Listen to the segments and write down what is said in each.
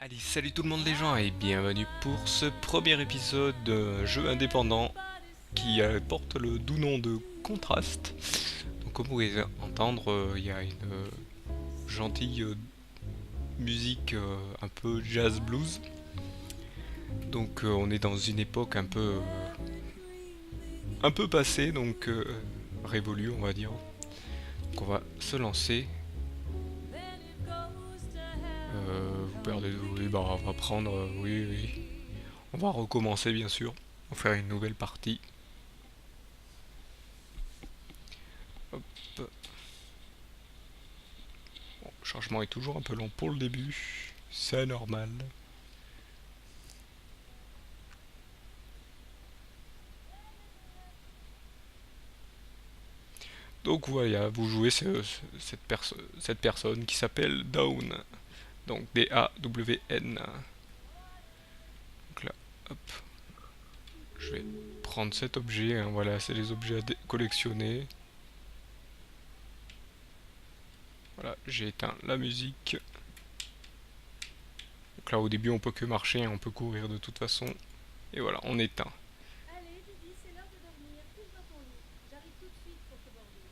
Allez, salut tout le monde les gens et bienvenue pour ce premier épisode d'un jeu indépendant qui porte le doux nom de Contrast. Donc comme vous pouvez entendre, il y a une gentille musique un peu jazz blues. Donc on est dans une époque un peu passée, donc révolue on va dire. Donc on va se lancer. Vous perdez, oui bah on va prendre, oui oui. On va recommencer bien sûr. On va faire une nouvelle partie. Hop. Bon, le changement est toujours un peu long pour le début, c'est normal. Donc voilà, vous jouez cette personne qui s'appelle Dawn, donc D-A-W-N. Donc là, hop, je vais prendre cet objet, hein, voilà, c'est les objets à collectionner. Voilà, j'ai éteint la musique. Donc là au début on peut que marcher, hein, on peut courir de toute façon. Et voilà, on éteint. Allez, Didi, c'est l'heure de dormir. Couche dans ton lit. J'arrive tout de suite pour te border.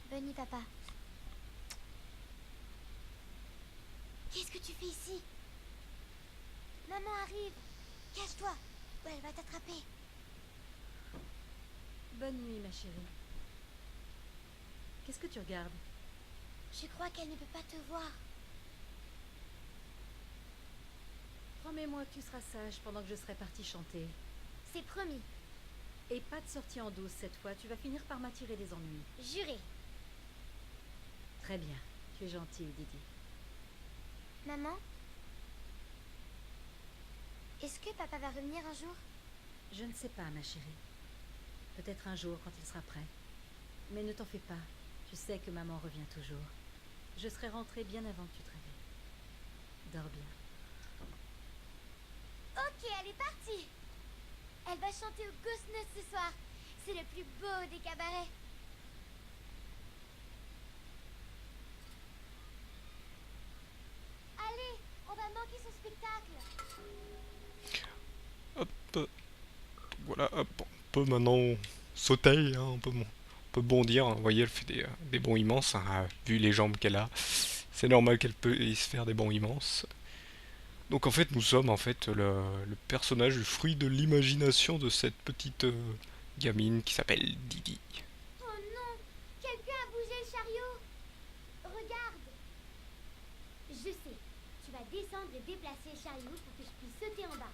Bonne nuit, papa. Qu'est-ce que tu fais ici? Maman arrive. Cache-toi, ou elle va t'attraper. Bonne nuit, ma chérie. Qu'est-ce que tu regardes? Je crois qu'elle ne peut pas te voir. Promets-moi que tu seras sage pendant que je serai partie chanter. C'est promis. Et pas de sortie en douce cette fois, tu vas finir par m'attirer des ennuis. Juré. Très bien, tu es gentille, Didi. Maman? Est-ce que papa va revenir un jour? Je ne sais pas, ma chérie. Peut-être un jour quand il sera prêt. Mais ne t'en fais pas, tu sais que maman revient toujours. Je serai rentrée bien avant que tu te réveilles. Dors bien. Ok, elle est partie. Elle va chanter au Ghost Note ce soir. C'est le plus beau des cabarets. Allez, on va manquer son spectacle. Hop, voilà, hop, on peut maintenant sauter, hein, on peut bondir, hein. Vous voyez, elle fait des bonds immenses, hein, vu les jambes qu'elle a. C'est normal qu'elle puisse faire des bonds immenses. Donc en fait, nous sommes en fait le personnage, le fruit de l'imagination de cette petite gamine qui s'appelle Didi. Oh non, quelqu'un a bougé le chariot. Regarde. Je sais, tu vas descendre et déplacer le chariot pour que je puisse sauter en bas.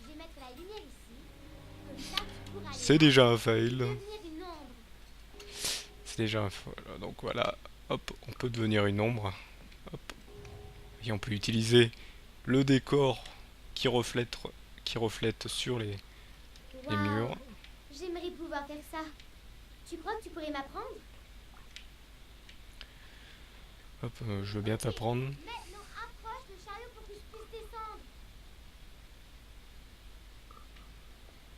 Je vais mettre la lumière ici. Comme ça, tu pourras aller C'est là déjà un et fail. devenir une ombre. C'est déjà un fail. Donc voilà, hop, on peut devenir une ombre. Hop. Et on peut utiliser le décor qui reflète, qui reflète sur les Waouh, murs. j'aimerais pouvoir faire ça. Tu crois que tu pourrais m'apprendre? Hop, je veux bien Ok, t'apprendre. maintenant approche le chariot pour que je puisse descendre.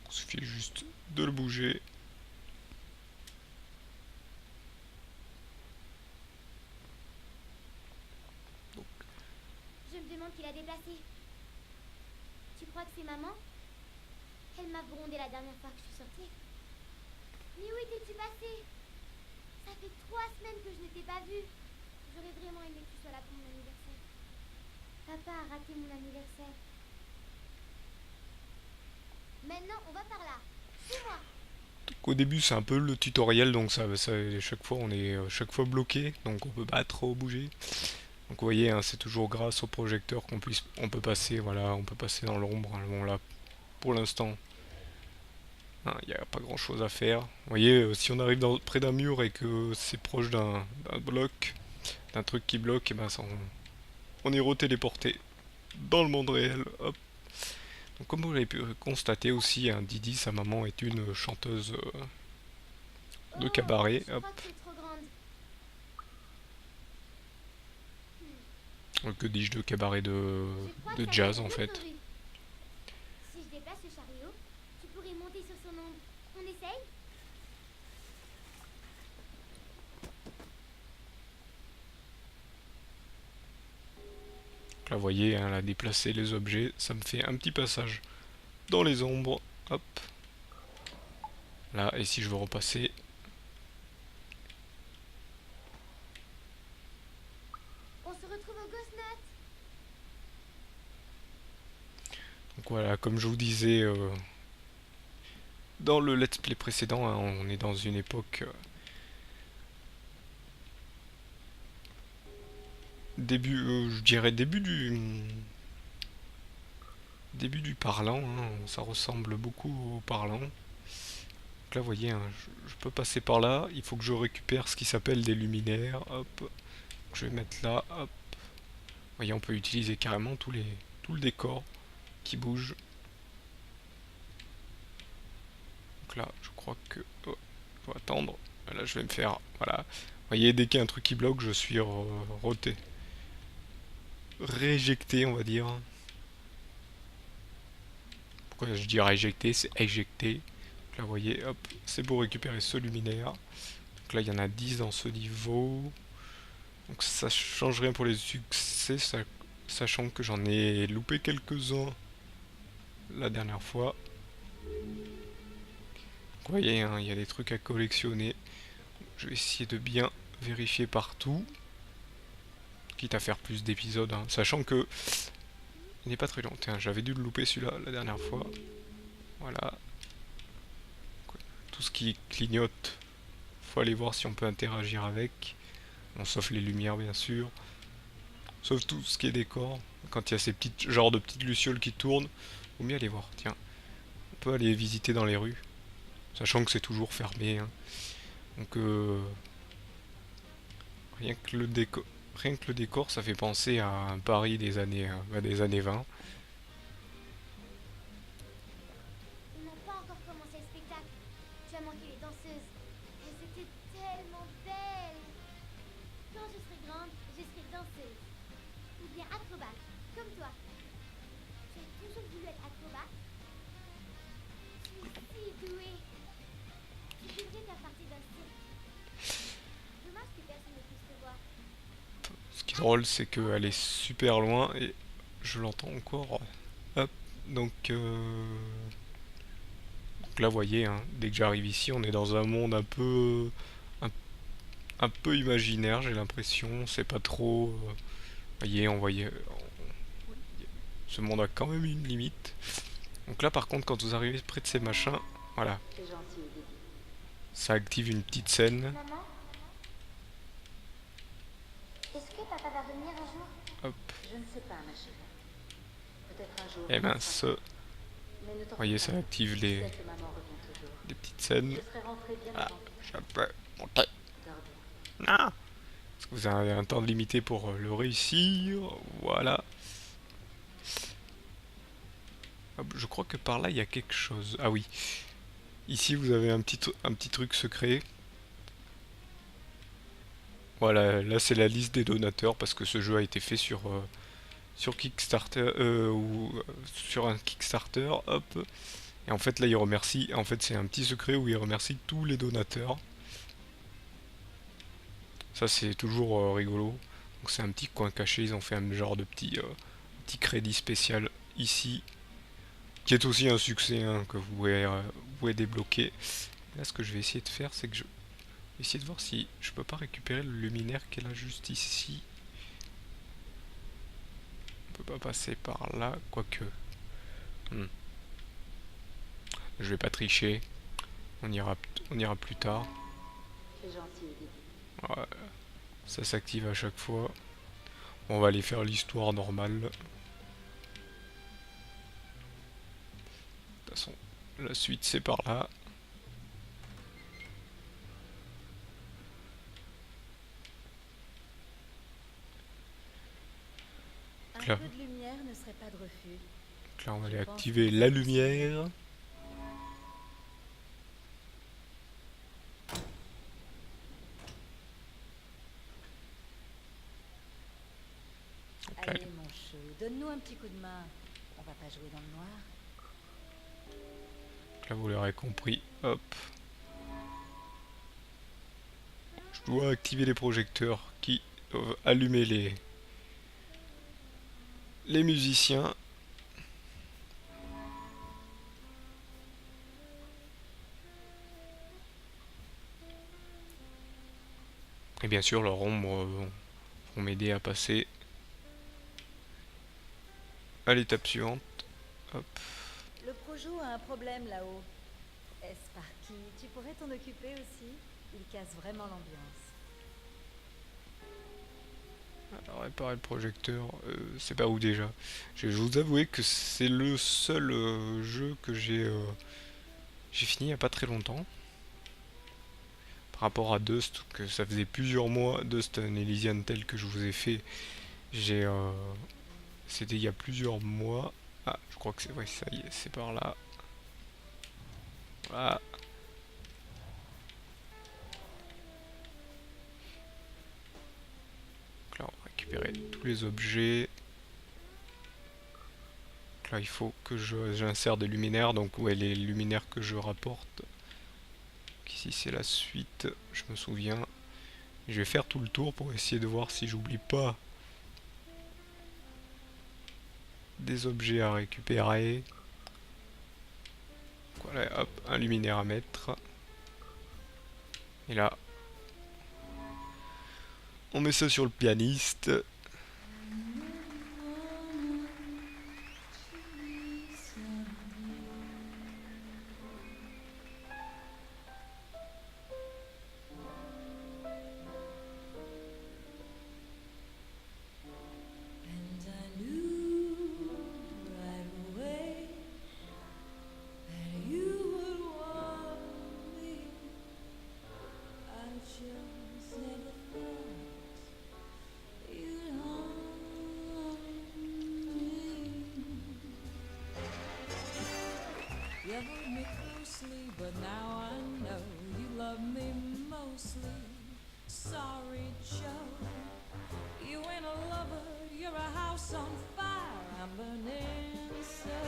Il suffit juste de le bouger. Je me demande qui l'a déplacé. Tu crois que c'est maman? Elle m'a grondé la dernière fois que je suis sortie. Mais où étais-tu passé? Ça fait 3 semaines que je ne t'ai pas vue. J'aurais vraiment aimé que tu sois là pour mon anniversaire. Papa a raté mon anniversaire. Maintenant, on va par là. Suis-moi. Donc, au début, c'est un peu le tutoriel, donc chaque fois on est chaque fois bloqué, donc on peut pas trop bouger. Donc vous voyez, hein, c'est toujours grâce au projecteur on peut passer, voilà, on peut passer dans l'ombre. Hein. Bon là, pour l'instant, hein, il n'y a pas grand chose à faire. Vous voyez, si on arrive près d'un mur et que c'est proche d'un bloc, d'un truc qui bloque, et ben on est retéléporté dans le monde réel. Hop. Donc comme vous l'avez pu constater aussi, hein, Didi, sa maman, est une chanteuse de Oh, cabaret. je Hop. crois que c'est trop grande. Que dis-je, de cabaret Je crois que de ça mène jazz à en une autre fait. rue. Si je déplace le chariot, tu pourrais monter sur son ombre. On essaye? Là, vous voyez, hein, là, déplacer les objets, ça me fait un petit passage dans les ombres. Hop. Là, et si je veux repasser, On se retrouve au Gosnut. donc voilà, comme je vous disais dans le let's play précédent, hein, on est dans une époque je dirais début du parlant, hein, ça ressemble beaucoup au parlant. Donc là, vous voyez, hein, je peux passer par là, il faut que je récupère ce qui s'appelle des luminaires, hop, je vais mettre là, hop. Vous voyez, on peut utiliser carrément tout le décor qui bouge. Donc là, je crois que faut attendre. Là, je vais me faire, voilà. Vous voyez, dès qu'il y a un truc qui bloque, je suis rééjecté, on va dire. Pourquoi je dis rééjecté? C'est éjecté. Donc là, vous voyez, hop, c'est pour récupérer ce luminaire. Donc là, il y en a 10 dans ce niveau. Donc ça change rien pour les succès, sachant que j'en ai loupé quelques-uns la dernière fois. Donc, vous voyez, hein, il y a des trucs à collectionner. Je vais essayer de bien vérifier partout. Quitte à faire plus d'épisodes, hein, sachant que il n'est pas très long. Tiens, j'avais dû le louper celui-là la dernière fois. Voilà. Tout ce qui clignote, faut aller voir si on peut interagir avec. Bon, sauf les lumières bien sûr. Sauf tout ce qui est décor. Quand il y a ces petites genres de petites lucioles qui tournent, faut mieux aller voir. Tiens, on peut aller visiter dans les rues, sachant que c'est toujours fermé, hein. Donc rien que le décor, ça fait penser à un Paris des années 20. On n'a pas encore commencé le spectacle. Tu as manqué les danseuses. Elles étaient tellement belles. Quand je serai grande, je serai danseuse. Ou bien acrobate, comme toi. Tu as toujours voulu être acrobate. Tu es si douée. Tu devrais faire partie d'un cirque. Dommage que personne ne puisse te voir. Ce qui est drôle, c'est qu'elle est super loin et je l'entends encore. Hop, donc là, vous voyez, hein, dès que j'arrive ici, on est dans un monde un, un peu imaginaire, j'ai l'impression. C'est pas trop. Voyez, ce monde a quand même une limite. Donc là, par contre, quand vous arrivez près de ces machins, voilà, C'est gentil, Didi. ça active une petite scène. Maman, est-ce que papa va revenir un jour? Hop, Je ne sais pas, ma chérie. Peut-être un jour. et quand il mince. sera prêt. Mais ne t'en Vous voyez, fais ça pas. active Je sais que maman revient toujours. les petites scènes. Je serai rentrée bien Ah, avant que tu je peux monter. dors bien. Ah, parce que vous avez un temps limité pour le réussir. Voilà. Hop, je crois que par là, il y a quelque chose. Ah oui. Ici, vous avez un petit truc secret. Voilà, là, c'est la liste des donateurs parce que ce jeu a été fait sur Kickstarter ou sur un Kickstarter. Hop. Et en fait, là, il remercie. En fait, c'est un petit secret où il remercie tous les donateurs. Ça, c'est toujours rigolo. Donc, c'est un petit coin caché. Ils ont fait un genre de petit crédit spécial ici, qui est aussi un succès, hein, que vous pouvez débloquer. Là, ce que je vais essayer de faire, c'est que je vais essayer de voir si je peux pas récupérer le luminaire qui est là juste ici. On peut pas passer par là, quoique. Hmm. Je vais pas tricher. On ira plus tard. C'est gentil, Didi. Ouais, ça s'active à chaque fois. On va aller faire l'histoire normale. De toute façon, la suite c'est par là. Un Là. peu de lumière ne serait pas de refus. Donc là, on va Je aller pense activer que la c'est lumière. Donc là, Allez, mon chou, donne-nous un petit coup de main. On va pas jouer dans le noir. là, vous l'aurez compris. Hop. Je dois activer les projecteurs qui doivent allumer les musiciens. Et bien sûr, leurs ombres vont m'aider à passer à l'étape suivante. Hop. Le projo a un problème là-haut. Sparky, tu pourrais t'en occuper aussi? Il casse vraiment l'ambiance. Alors, réparer le projecteur, c'est pas où déjà. Je vais vous avouer que c'est le seul jeu que j'ai fini il y a pas très longtemps. Par rapport à Dust, que ça faisait plusieurs mois, Dust and Elysian tel que je vous ai fait, j'ai c'était il y a plusieurs mois. Ah, je crois que c'est vrai, ça y est, c'est par là. Voilà. Donc là, on va récupérer tous les objets. Donc là, il faut que j'insère des luminaires. Donc, ouais, les luminaires que je rapporte. Donc ici, c'est la suite, je me souviens. Je vais faire tout le tour pour essayer de voir si j'oublie pas des objets à récupérer. Voilà, hop, un luminaire à mettre. Et là, on met ça sur le pianiste. And I knew right away that you would want me. I just never thought you'd harm me. You hold me closely, but now I know you love me mostly. Sorry, Joe. You ain't a lover, you're a house on fire. I'm burning so.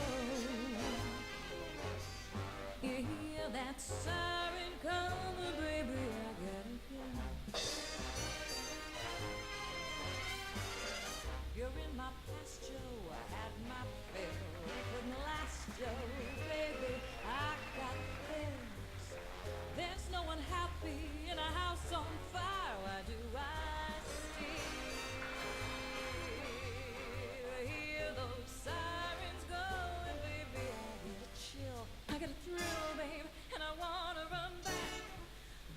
You hear that siren coming, baby? I gotta go. You're in my past, Joe. I had my fill. It couldn't last, Joe. Baby, I got this. There's no one happy in a house on fire. Why do I hear those sirens going, baby? I get a chill, I get a thrill, babe, and I wanna run back,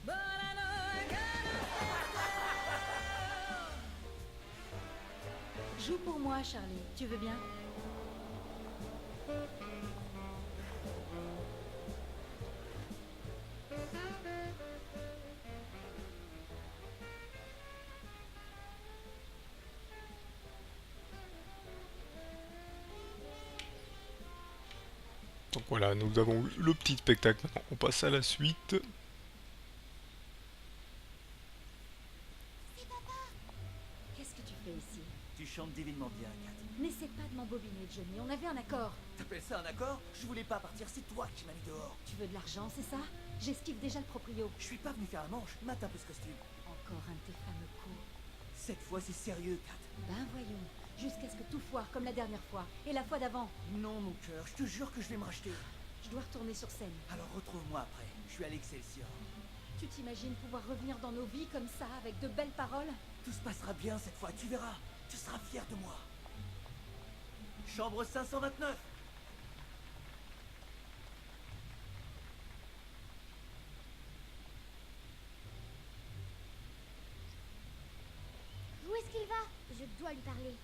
but I know I gotta go. Joue pour moi, Charlie. Tu veux bien? Donc voilà, nous avons eu le petit spectacle. Maintenant, on passe à la suite. Qu'est-ce que tu fais ici? Tu chantes divinement bien, Kat. N'essaie pas de m'embobiner, Johnny. On avait un accord. T'appelles ça un accord? Je voulais pas partir, c'est toi qui m'as mis dehors. Tu veux de l'argent, c'est ça? J'esquive déjà le proprio. Je suis pas venu faire un manche, mate un peu ce costume. Encore un de tes fameux coups. Cette fois c'est sérieux, Kat. Ben voyons. Jusqu'à ce que tout foire comme la dernière fois. Et la fois d'avant. Non, mon cœur, je te jure que je vais me racheter. Je dois retourner sur scène. Alors retrouve-moi après, je suis à l'Excelsior. Tu t'imagines pouvoir revenir dans nos vies comme ça, avec de belles paroles? Tout se passera bien cette fois, tu verras. Tu seras fier de moi. Chambre 529. Où est-ce qu'il va? Je dois lui parler.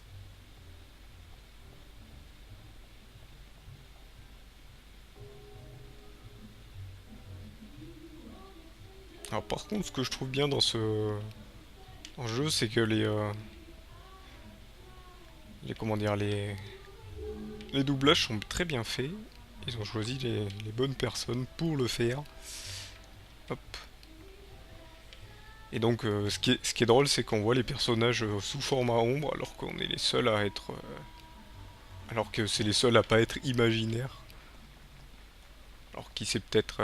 Alors par contre, ce que je trouve bien dans ce jeu, c'est que les comment dire, les doublages sont très bien faits. Ils ont choisi les bonnes personnes pour le faire. Hop. Et donc, ce qui est drôle, c'est qu'on voit les personnages sous format ombre, alors qu'on est les seuls à être, alors que c'est les seuls à pas être imaginaires. Alors qui sait peut-être,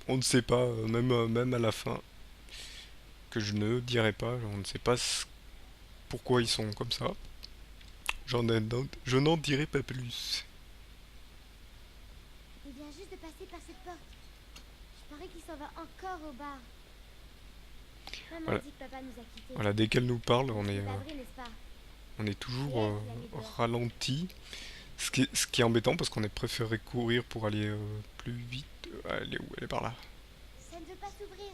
on ne sait pas, même à la fin, que je ne dirai pas, on ne sait pas pourquoi ils sont comme ça. Je n'en dirai pas plus. Il vient juste de passer par cette porte. Je parie qu'il s'en va encore au bar. Maman Voilà. dit que papa nous a quittés. Voilà, dès qu'elle nous parle, C'est navré, n'est-ce pas? on est toujours C'est elle qui l'a mis dehors. ralenti. Ce qui est embêtant parce qu'on a préféré courir pour aller plus vite. Elle est où? Elle est par là. Ça ne veut pas s'ouvrir.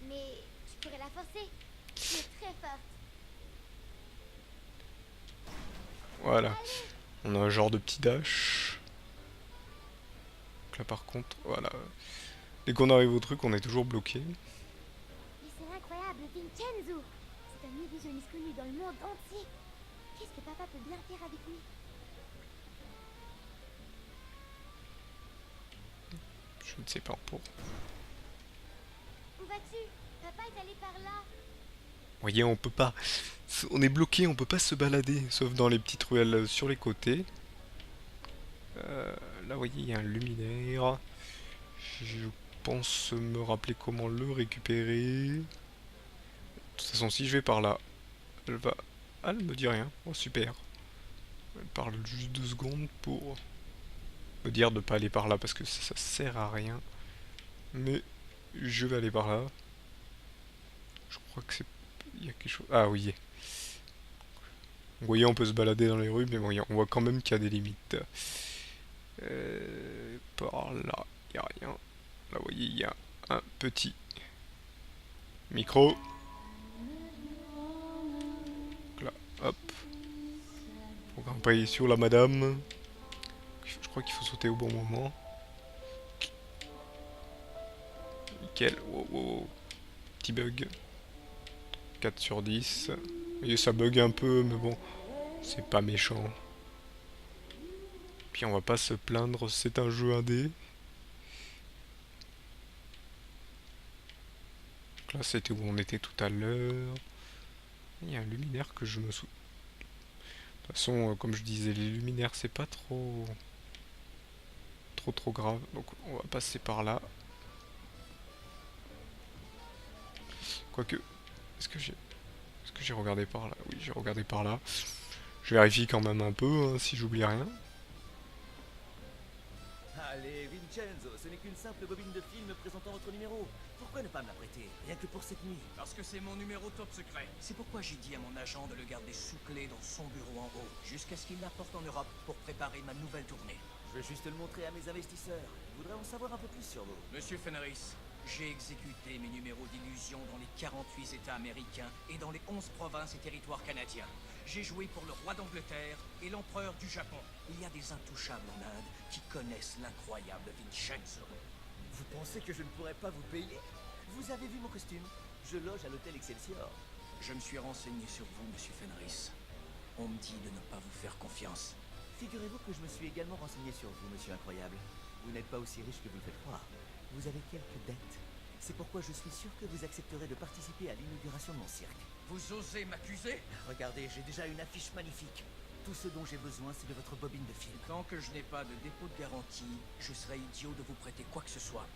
Mais tu pourrais la forcer. Tu es très forte. Voilà. On a un genre de petit dash. Donc là par contre, voilà. Dès qu'on arrive au truc, on est toujours bloqué. Mais c'est incroyable, Vincenzo. C'est un illusionniste connu dans le monde entier. Qu'est-ce que papa peut bien faire avec lui? Je ne sais pas pour. Où vas-tu? Papa est allé par là. Vous voyez, on peut pas. On est bloqué, on peut pas se balader, sauf dans les petites ruelles sur les côtés. Là, vous voyez, il y a un luminaire. Je pense me rappeler comment le récupérer. De toute façon, si je vais par là, elle va... Ah, elle me dit rien. Oh, super. Elle parle juste 2 secondes pour me dire de pas aller par là, parce que ça sert à rien. Mais je vais aller par là. Je crois que c'est... Il y a quelque chose... Ah oui. Vous voyez, on peut se balader dans les rues, mais bon, on voit quand même qu'il y a des limites. Par là, il n'y a rien. Là, vous voyez, il y a un petit micro. Donc là, hop. Faut grimper sur la madame. Je crois qu'il faut sauter au bon moment. Nickel. Wow, wow, wow. Petit bug. 4 sur 10. Vous voyez, ça bug un peu, mais bon, c'est pas méchant. Puis on va pas se plaindre, c'est un jeu indé. Donc là, c'était où on était tout à l'heure. Il y a un luminaire que je me souviens. De toute façon, comme je disais, les luminaires, c'est pas trop grave. Donc on va passer par là. Quoique, est-ce que j'ai regardé par là? Oui, j'ai regardé par là. Je vérifie quand même un peu, hein, si j'oublie rien. Allez, Vincenzo, ce n'est qu'une simple bobine de film présentant votre numéro. Pourquoi ne pas me la prêter? Rien que pour cette nuit. Parce que c'est mon numéro top secret. C'est pourquoi j'ai dit à mon agent de le garder sous clé dans son bureau en haut, jusqu'à ce qu'il l'apporte en Europe pour préparer ma nouvelle tournée. Je veux juste le montrer à mes investisseurs. Je voudrais en savoir un peu plus sur vous. Monsieur Fenris, j'ai exécuté mes numéros d'illusion dans les 48 États américains et dans les 11 provinces et territoires canadiens. J'ai joué pour le roi d'Angleterre et l'empereur du Japon. Il y a des intouchables en Inde qui connaissent l'incroyable Vincenzo. Vous pensez que je ne pourrais pas vous payer? Vous avez vu mon costume? Je loge à l'hôtel Excelsior. Je me suis renseigné sur vous, monsieur Fenris. On me dit de ne pas vous faire confiance. Figurez-vous que je me suis également renseigné sur vous, monsieur incroyable. Vous n'êtes pas aussi riche que vous le faites croire. Vous avez quelques dettes. C'est pourquoi je suis sûr que vous accepterez de participer à l'inauguration de mon cirque. Vous osez m'accuser? Regardez, j'ai déjà une affiche magnifique. Tout ce dont j'ai besoin, c'est de votre bobine de film. Tant que je n'ai pas de dépôt de garantie, je serais idiot de vous prêter quoi que ce soit.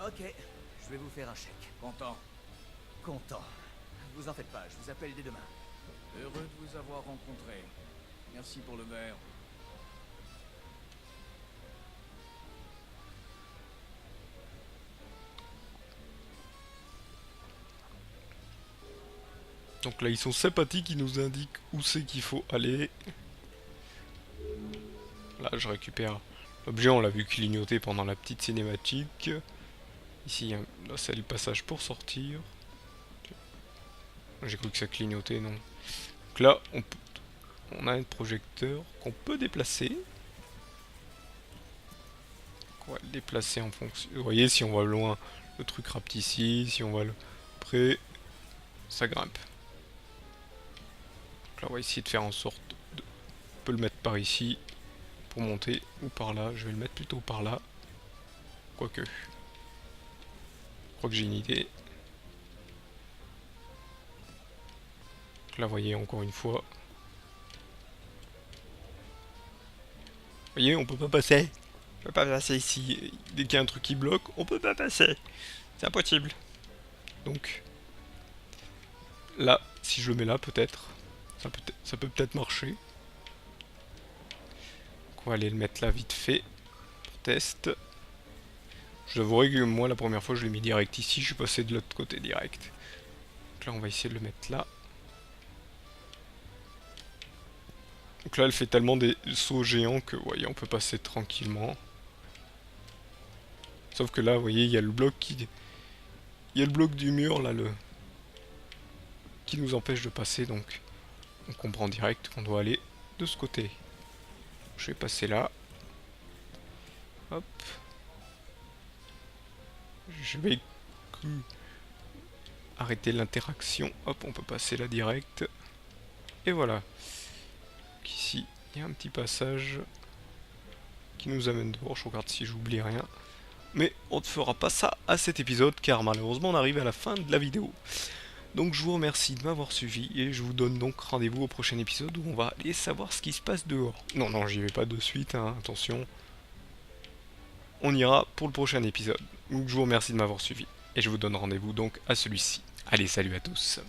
Ok, je vais vous faire un chèque. Content. Content. Vous en faites pas, je vous appelle dès demain. Heureux de vous avoir rencontré. Merci pour le verre. Donc là, ils sont sympathiques, ils nous indiquent où c'est qu'il faut aller. Là, je récupère l'objet, on l'a vu clignoter pendant la petite cinématique. Ici, là, c'est le passage pour sortir. J'ai cru que ça clignotait, non. Donc là, on a un projecteur qu'on peut déplacer. On va le déplacer en fonction... Vous voyez, si on va loin, le truc rapte ici. Si on va près, ça grimpe. Donc là, on va essayer de faire en sorte de... On peut le mettre par ici pour monter, ou par là. Je vais le mettre plutôt par là. Quoique. Je crois que j'ai une idée. Donc là, vous voyez, encore une fois. Vous voyez, on peut pas passer. On peut pas passer ici. Dès qu'il y a un truc qui bloque, on peut pas passer. C'est impossible. Donc, là, si je le mets là, peut-être, ça peut peut-être marcher. On va aller le mettre là vite fait. Pour test. Je avouerai que moi la première fois je l'ai mis direct ici, je suis passé de l'autre côté direct. Donc là on va essayer de le mettre là. Donc là elle fait tellement des sauts géants que vous voyez on peut passer tranquillement. Sauf que là vous voyez il y a le bloc qui... Il y a le bloc du mur là qui nous empêche de passer, donc on comprend direct qu'on doit aller de ce côté. Je vais passer là. Hop. Je vais arrêter l'interaction. Hop, on peut passer là direct. Et voilà. Donc ici, il y a un petit passage qui nous amène dehors. Je regarde si j'oublie rien. Mais on ne fera pas ça à cet épisode, car malheureusement on arrive à la fin de la vidéo. Donc je vous remercie de m'avoir suivi, et je vous donne donc rendez-vous au prochain épisode où on va aller savoir ce qui se passe dehors. Non, non, j'y vais pas de suite, hein, attention. On ira pour le prochain épisode. Donc je vous remercie de m'avoir suivi, et je vous donne rendez-vous donc à celui-ci. Allez, salut à tous.